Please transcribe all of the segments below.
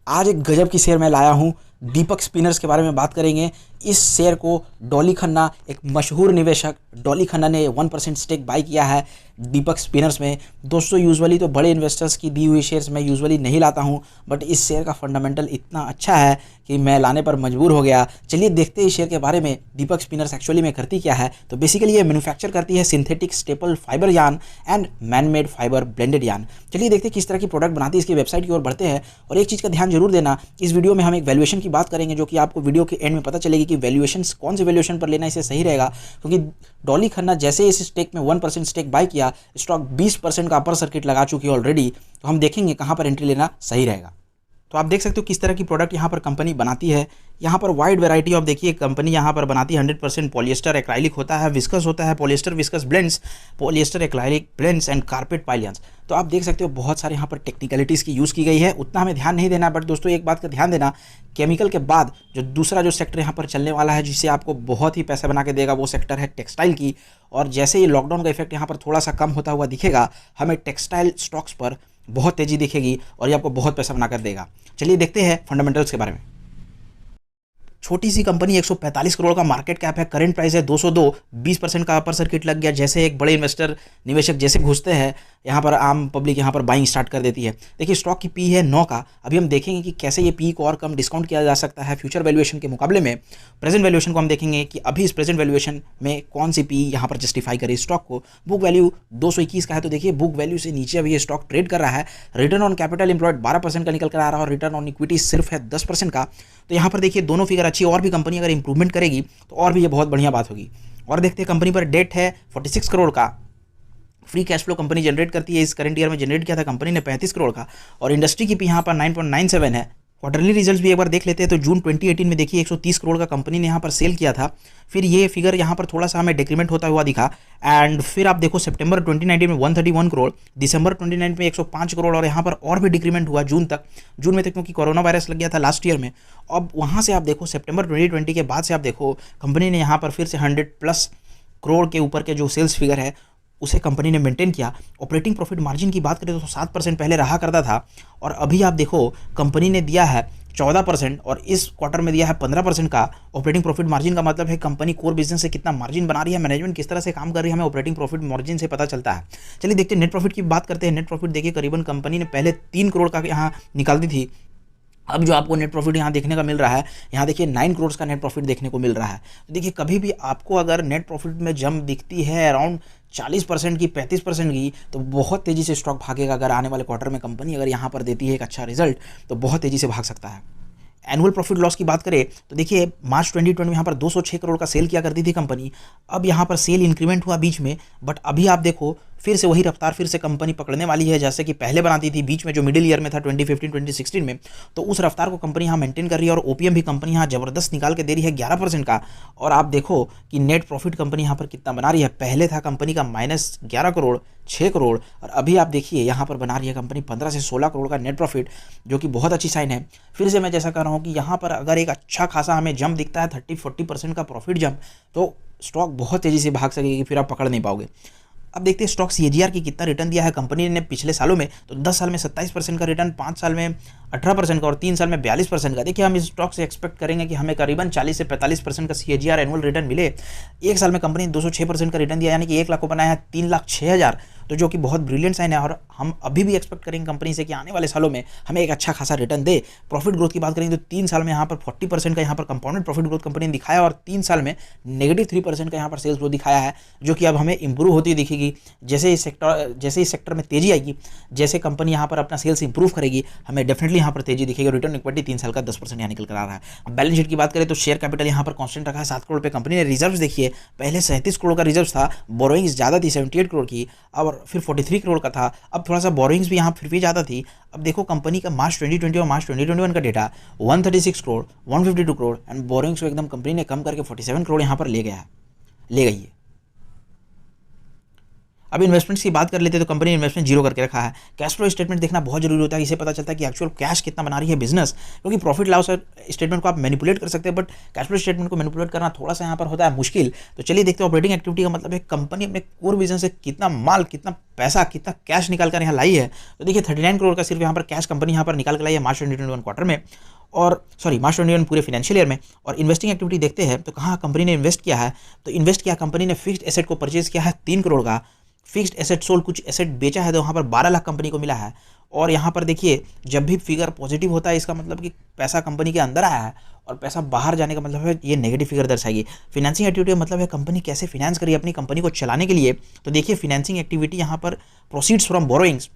आज एक गजब की शेयर मैं लाया हूँ। दीपक स्पिनर्स के बारे में बात करेंगे। इस शेयर को डॉली खन्ना, एक मशहूर निवेशक डॉली खन्ना ने 1% स्टेक बाई किया है दीपक स्पिनर्स में। दोस्तों यूजुअली तो बड़े इन्वेस्टर्स की दी हुई शेयर्स मैं यूजुअली नहीं लाता हूं, बट इस शेयर का फंडामेंटल इतना अच्छा है कि मैं लाने पर मजबूर हो गया। चलिए देखते हैं इस शेयर के बारे में, दीपक स्पिनर्स एक्चुअली में करती क्या है। तो बेसिकली ये मैन्युफैक्चर करती है synthetic staple fibre yarn and manmade fibre blended yarn. चलिए देखते हैं किस तरह की प्रोडक्ट बनाती है, इसकी वेबसाइट की ओर बढ़ते हैं। और एक चीज़ का ध्यान जरूर देना, इस वीडियो में हम एक वैल्यूएशन की बात करेंगे जो कि आपको वीडियो के एंड में पता चलेगी कि वैल्यूएशन कौन से वैल्यूएशन पर लेना इसे सही रहेगा। क्योंकि डॉली खन्ना जैसे इस स्टेक में 1% स्टेक बाय किया, स्टॉक 20% का अपर सर्किट लगा चुकी है ऑलरेडी। तो हम देखेंगे कहां पर एंट्री लेना सही रहेगा। तो आप देख सकते हो किस तरह की प्रोडक्ट यहाँ पर कंपनी बनाती है। यहाँ पर वाइड वैरायटी ऑफ देखिए कंपनी यहाँ पर बनाती है। 100% पॉलिएस्टर एक्राइलिक होता है, विस्कस होता है, polyester viscose blends, polyester acrylic blends and carpet पाइलियंस। तो आप देख सकते हो बहुत सारे यहाँ पर टेक्निकलिटीज़ की यूज़ की गई है, उतना हमें ध्यान नहीं देना। बट दोस्तों एक बात का ध्यान देना, केमिकल के बाद जो दूसरा जो सेक्टर यहाँ पर चलने वाला है जिससे आपको बहुत ही पैसा बना के देगा, वो सेक्टर है टेक्सटाइल की। और जैसे ही लॉकडाउन का इफेक्ट यहाँ पर थोड़ा सा कम होता हुआ दिखेगा, हमें टेक्सटाइल स्टॉक्स पर बहुत तेजी दिखेगी और ये आपको बहुत पैसा बनाकर देगा। चलिए देखते हैं फंडामेंटल्स के बारे में। छोटी सी कंपनी, 145 करोड़ का मार्केट कैप है, करंट प्राइस है 202, 20% का अपर सर्किट लग गया। जैसे एक बड़े इन्वेस्टर निवेशक जैसे घुसते हैं यहाँ पर, आम पब्लिक यहाँ पर बाइंग स्टार्ट कर देती है। देखिए स्टॉक की पी है 9 का। अभी हम देखेंगे कि कैसे ये पी को और कम डिस्काउंट किया जा सकता है फ्यूचर वैल्यूएशन के मुकाबले में। प्रेजेंट वैल्यूएशन को हम देखेंगे कि अभी इस प्रेजेंट वैल्यूएशन में कौन सी पी यहाँ पर जस्टिफाई करे स्टॉक को। बुक वैल्यू 221 का है, तो देखिए बुक वैल्यू से नीचे अभी ये स्टॉक ट्रेड कर रहा है। रिटर्न ऑन कैपिटल एम्प्लॉयड 12% का निकल कर आ रहा है और रिटर्न ऑन इक्विटी सिर्फ है 10% का। तो यहाँ पर देखिए दोनों फिगर अच्छी, और भी कंपनी अगर इंप्रूवमेंट करेगी तो और भी ये बहुत बढ़िया बात होगी। और देखते हैं कंपनी पर डेट है 46 करोड़ का। Free cash flow company generate करती है, इस करंट ईयर में जनरेट किया था कंपनी ने 35 करोड़ का। और इंडस्ट्री की पी यहाँ पर 9.97 है। क्वार्टरली रिजल्ट्स भी एक बार देख लेते हैं। तो जून 2018 में देखिए 130 करोड़ का कंपनी ने यहाँ पर सेल किया था। फिर ये फिगर यहाँ पर थोड़ा सा हमें डिक्रीमेंट होता हुआ दिखा। एंड फिर आप देखो सितंबर 2019 में 131 करोड़, दिसंबर 2019 में 105 करोड़, और यहाँ पर और भी डिक्रीमेंट हुआ जून में तक, क्योंकि कोरोना वायरस लग गया था लास्ट ईयर में। अब वहाँ से आप देखो सितंबर 2020 के बाद से आप देखो कंपनी ने यहाँ पर फिर से 100+ करोड़ के ऊपर के जो सेल्स फिगर है उसे कंपनी ने मेंटेन किया। ऑपरेटिंग प्रॉफिट मार्जिन की बात करें तो 7% पहले रहा करता था, और अभी आप देखो कंपनी ने दिया है 14% और इस क्वार्टर में दिया है 15% का ऑपरेटिंग प्रॉफिट मार्जिन। का मतलब है कंपनी कोर बिजनेस से कितना मार्जिन बना रही है, मैनेजमेंट किस तरह से काम कर रही है, हमें ऑपरेटिंग प्रॉफिट मार्जिन से पता चलता है। चलिए देखते हैं नेट प्रॉफिट की बात करते हैं। नेट प्रॉफिट देखिए करीबन कंपनी ने पहले 3 करोड़ का यहाँ निकालती थी, अब जो आपको नेट प्रॉफिट यहाँ देखने का मिल रहा है, यहाँ देखिए 9 करोड़ का नेट प्रॉफिट देखने को मिल रहा है। तो देखिए कभी भी आपको अगर नेट प्रॉफिट में जंप दिखती है अराउंड 40% की, 35% की, तो बहुत तेज़ी से स्टॉक भागेगा। अगर आने वाले क्वार्टर में कंपनी अगर यहाँ पर देती है एक अच्छा रिजल्ट तो बहुत तेज़ी से भाग सकता है। एनुअल प्रॉफिट लॉस की बात करें तो देखिए मार्च 2020 में यहाँ पर 206 करोड़ का सेल किया करती थी कंपनी। अब यहाँ पर सेल इंक्रीमेंट हुआ बीच में, बट अभी आप देखो फिर से वही रफ्तार फिर से कंपनी पकड़ने वाली है जैसे कि पहले बनाती थी बीच में, जो मिडिल ईयर में था 2015-2016 में। तो उस रफ्तार को कंपनी यहाँ मेंटेन कर रही है और ओपीएम भी कंपनी यहाँ जबरदस्त निकाल के दे रही है 11% का। और आप देखो कि नेट प्रॉफिट कंपनी यहाँ पर कितना बना रही है। पहले था कंपनी का -11 करोड़, 6 करोड़, और अभी आप देखिए यहाँ पर बना रही है कंपनी 15 से 16 करोड़ का नेट प्रॉफिट, जो कि बहुत अच्छी साइन है। फिर से मैं जैसा कह रहा हूँ कि यहाँ पर अगर एक अच्छा खासा हमें जंप दिखता है 30-40% का प्रॉफिट जंप, तो स्टॉक बहुत तेज़ी से भाग सकेगी, फिर आप पकड़ नहीं पाओगे। अब देखते हैं स्टॉक सीएजीआर की कितना रिटर्न दिया है कंपनी ने पिछले सालों में। तो 10 साल में 27% का रिटर्न, 5 साल में 18% का और 3 साल में 42% का। देखिए हम इस स्टॉक से एक्सपेक्ट करेंगे कि हमें करीबन 40 से 45% का सीएजीआर एनुअल रिटर्न मिले। एक साल में कंपनी ने 206% का रिटर्न दिया, यानी कि 1 लाख को बनाया है 3,06,000, तो जो कि बहुत ब्रिलियंट साइन है। और हम अभी भी एक्सपेक्ट करेंगे कंपनी से कि आने वाले सालों में हमें एक अच्छा खासा रिटर्न दे। प्रॉफिट ग्रोथ की बात करेंगे तो 3 साल में यहाँ पर 40% का यहाँ पर कंपाउंडेड प्रॉफिट ग्रोथ कंपनी ने दिखाया और 3 साल में -3% का यहाँ पर सेल्स ग्रोथ दिखाया है, जो कि अब हमें इंप्रूव होती दिखेगी। जैसे इस सेक्टर में तेजी आएगी, जैसे कंपनी यहाँ पर अपना सेल्स इंप्रूव करेगी, हमें डेफिनेटली यहाँ पर तेजी दिखेगी। रिटर्न इक्विटी 3 साल का 10% यहाँ निकल कर आ रहा है। बैलेंस शीट की बात करें तो शेयर कैपिटल यहाँ पर कांस्टेंट रखा है 7 करोड़ पे। कंपनी ने रिजर्व देखिए पहले 37 करोड़ का रिजर्व था, बोरोइंग्स ज़्यादा थी 78 करोड़ की, और फिर 43 करोड़ का था। अब थोड़ा सा बोरोइंग्स भी यहाँ फिर भी ज़्यादा थी। अब देखो कंपनी का मार्च 2020 और मार्च 2021 का data 136 crore, 152 crore, and borrowings को एकदम कंपनी ने कम करके 47 करोड़ यहाँ पर ले गई है। अब इन्वेस्टमेंट्स की बात कर लेते हैं तो कंपनी ने इन्वेस्टमेंट जीरो करके रखा है। कैश फ्लो स्टेटमेंट देखना बहुत जरूरी होता है, इससे पता चलता है कि एक्चुअल कैश कितना बना रही है बिजनेस, क्योंकि प्रॉफिट लॉस स्टेटमेंट को आप मैनिपुलेट कर सकते हैं बट कैश फ्लो स्टेटमेंट को मैनिपुलेट करना थोड़ा सा यहाँ पर होता है मुश्किल। तो चलिए देखते हैं ऑपरेटिंग एक्टिविटी का मतलब है कंपनी अपने कोर बिजनेस से कितना माल, कितना पैसा, कितना कैश निकाल कर यहाँ लाई है। तो देखिए 39 करोड़ का सिर्फ यहाँ पर कैश कंपनी यहाँ पर निकाल कर लाई है मार्च 2021 क्वार्टर में, और मार्च 2021 पूरे फाइनेंशियल ईयर में। और इन्वेस्टिंग एक्टिविटी देखते हैं तो कहाँ कंपनी ने इन्वेस्ट किया है, तो इन्वेस्ट किया कंपनी ने फिक्स्ड एसेट को परचेज किया है 3 करोड़ का, फिक्स्ड एसेट सोल्ड, कुछ एसेट बेचा है तो वहाँ पर 12 लाख कंपनी को मिला है। और यहाँ पर देखिए जब भी फिगर पॉजिटिव होता है इसका मतलब कि पैसा कंपनी के अंदर आया है, और पैसा बाहर जाने का मतलब है ये नेगेटिव फिगर दर्शाएगी। फिनेंसिंग एक्टिविटी का मतलब है कंपनी कैसे फिनेंस करी अपनी कंपनी को चलाने के लिए। तो देखिए फिनेंसिंग एक्टिविटी यहाँ पर प्रोसीड्स फ्रॉम बोरोइंग्स,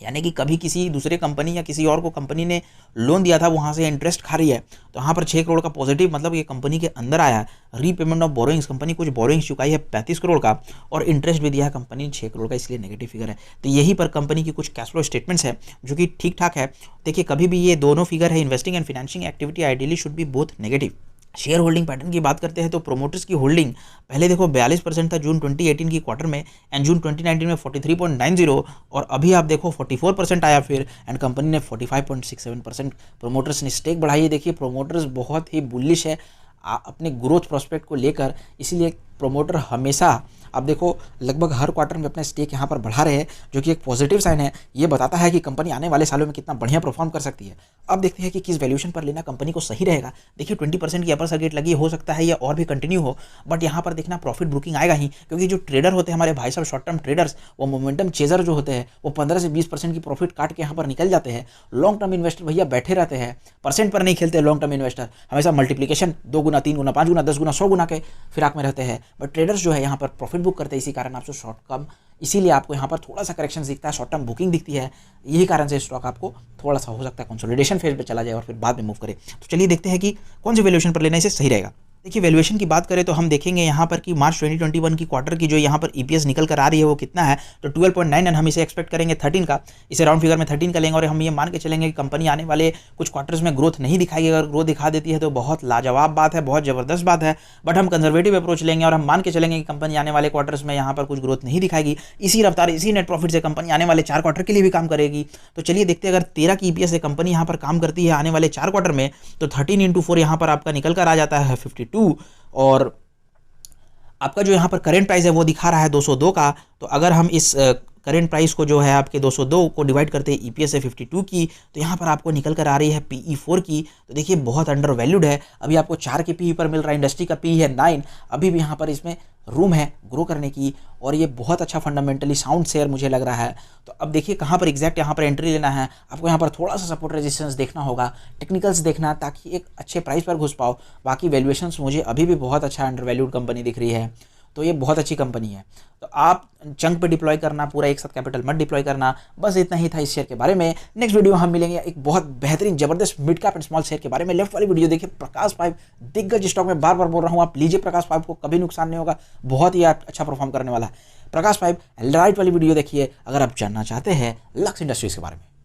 यानी कि कभी किसी दूसरे कंपनी या किसी और को कंपनी ने लोन दिया था वहाँ से इंटरेस्ट खा रही है, तो यहाँ पर 6 करोड़ का पॉजिटिव मतलब ये कंपनी के अंदर आया है। रीपेमेंट ऑफ बोरोइंग्स, कंपनी कुछ बोरोइंग्स चुकाई है 35 करोड़ का, और इंटरेस्ट भी दिया है कंपनी ने 6 करोड़ का, इसलिए नेगेटिव फिगर है। तो यही पर कंपनी की कुछ कैश फ्लो स्टेटमेंट्स है जो कि ठीक ठाक है। देखिए कभी भी ये दोनों फिगर है investing and financing activity ideally should be both negative. Share holding pattern की बात करते हैं तो प्रोमोटर्स की होल्डिंग पहले देखो 42% था जून 2018 की क्वार्टर में, एंड जून 2019 में 43.90, और अभी आप देखो 44% आया फिर, एंड कंपनी ने 45.67% प्रोमोटर्स ने स्टेक बढ़ाई है। देखिए प्रोमोटर्स बहुत ही बुलिश है अपने ग्रोथ प्रोस्पेक्ट को लेकर, इसीलिए प्रोमोटर हमेशा आप देखो लगभग हर क्वार्टर में अपना स्टेक यहाँ पर बढ़ा रहे हैं, जो कि एक पॉजिटिव साइन है। ये बताता है कि कंपनी आने वाले सालों में कितना बढ़िया परफॉर्म कर सकती है। अब देखते हैं कि किस वैल्यूएशन पर लेना कंपनी को सही रहेगा। देखिए 20% की अपर सर्किट लगी, हो सकता है ये और भी कंटिन्यू हो, बट यहाँ पर देखना प्रॉफिट बुकिंग आएगा ही, क्योंकि जो ट्रेडर होते हैं हमारे भाई साहब शॉर्ट टर्म ट्रेडर्स, वो मोमेंटम चेजर जो होते हैं वो 15 से 20% की प्रॉफिट काट के यहाँ पर निकल जाते हैं। लॉन्ग टर्म इन्वेस्टर भैया बैठे रहते हैं, परसेंट पर नहीं खेलते। लॉन्ग टर्म इन्वेस्टर हमेशा मल्टीप्लिकेशन 2 गुना, 3 गुना, 5 गुना, 10 गुना, 100 गुना के फिराक में रहते हैं, बट ट्रेडर्स जो है यहाँ पर प्रॉफिट बुक करते हैं। इसी कारण आपसे शॉर्ट कम, इसीलिए आपको यहाँ पर थोड़ा सा करेक्शन दिखता है, शॉर्ट टर्म बुकिंग दिखती है। यही कारण से स्टॉक आपको थोड़ा सा हो सकता है कंसोलिडेशन फेज पे चला जाए और फिर बाद में मूव करे। तो चलिए देखते हैं कि कौन सी वैल्यूएशन पर लेना इसे सही रहेगा। देखिए वैल्यूएशन की बात करें तो हम देखेंगे यहाँ पर कि मार्च 2021 की क्वार्टर की जो यहाँ पर ईपीएस निकल कर आ रही है वो कितना है, तो 12.9, हम इसे एक्सपेक्ट करेंगे 13 का, इसे राउंड फिगर में 13 का लेंगे, और हम ये मान के चलेंगे कि कंपनी आने वाले कुछ क्वार्टर्स में ग्रोथ नहीं दिखाएगी। अगर ग्रोथ दिखा देती है तो बहुत लाजवाब बात है, बहुत ज़बरदस्त बात है, बट हम कंजर्वेटिव अप्रोच लेंगे और हम मान के चलेंगे कि कंपनी आने वाले क्वार्टर्स में यहाँ पर कुछ ग्रोथ नहीं दिखाएगी। इसी रफ्तार, इसी नेट प्रॉफिट से कंपनी आने वाले 4 क्वार्टर के लिए भी काम करेगी। तो चलिए देखते हैं अगर 13 की ईपीएस से कंपनी यहाँ पर काम करती है आने वाले 4 क्वार्टर में, तो 13 × 4 यहाँ पर आपका निकल कर आ जाता है 52, और आपका जो यहाँ पर करेंट प्राइस है वो दिखा रहा है 202 का। तो अगर हम इस करेंट प्राइस को जो है आपके 202 को डिवाइड करते हैं ईपीएस है 52 की, तो यहाँ पर आपको निकल कर आ रही है पीई 4 की। तो देखिए बहुत अंडर वैल्यूड है। अभी आपको 4 के पीई पर मिल रहा है, इंडस्ट्री का पीई है 9, अभी भी यहाँ पर इसमें रूम है ग्रो करने की, और ये बहुत अच्छा फंडामेंटली साउंड शेयर मुझे लग रहा है। तो अब देखिए कहाँ पर एग्जैक्ट यहाँ पर एंट्री लेना है, आपको यहाँ पर थोड़ा सा सपोर्ट रेजिस्टेंस देखना होगा, टेक्निकल्स देखना, ताकि एक अच्छे प्राइस पर घुस पाओ। बाकी वैल्यूएशंस मुझे अभी भी बहुत अच्छा अंडर वैल्यूड कंपनी दिख रही है, तो ये बहुत अच्छी कंपनी है। तो आप चंक पे डिप्लॉय करना, पूरा एक साथ कैपिटल मत डिप्लॉय करना। बस इतना ही था इस शेयर के बारे में। नेक्स्ट वीडियो में हम मिलेंगे एक बहुत बेहतरीन जबरदस्त mid cap and small share के बारे में। लेफ्ट वाली वीडियो देखिए, प्रकाश पाइप दिग्गज स्टॉक में बार बार बोल रहा हूँ, आप लीजिए प्रकाश पाइप को, कभी नुकसान नहीं होगा, बहुत ही अच्छा परफॉर्म करने वाला है प्रकाश पाइप। राइट वाली वीडियो देखिए अगर आप जानना चाहते हैं लक्स इंडस्ट्रीज के बारे में।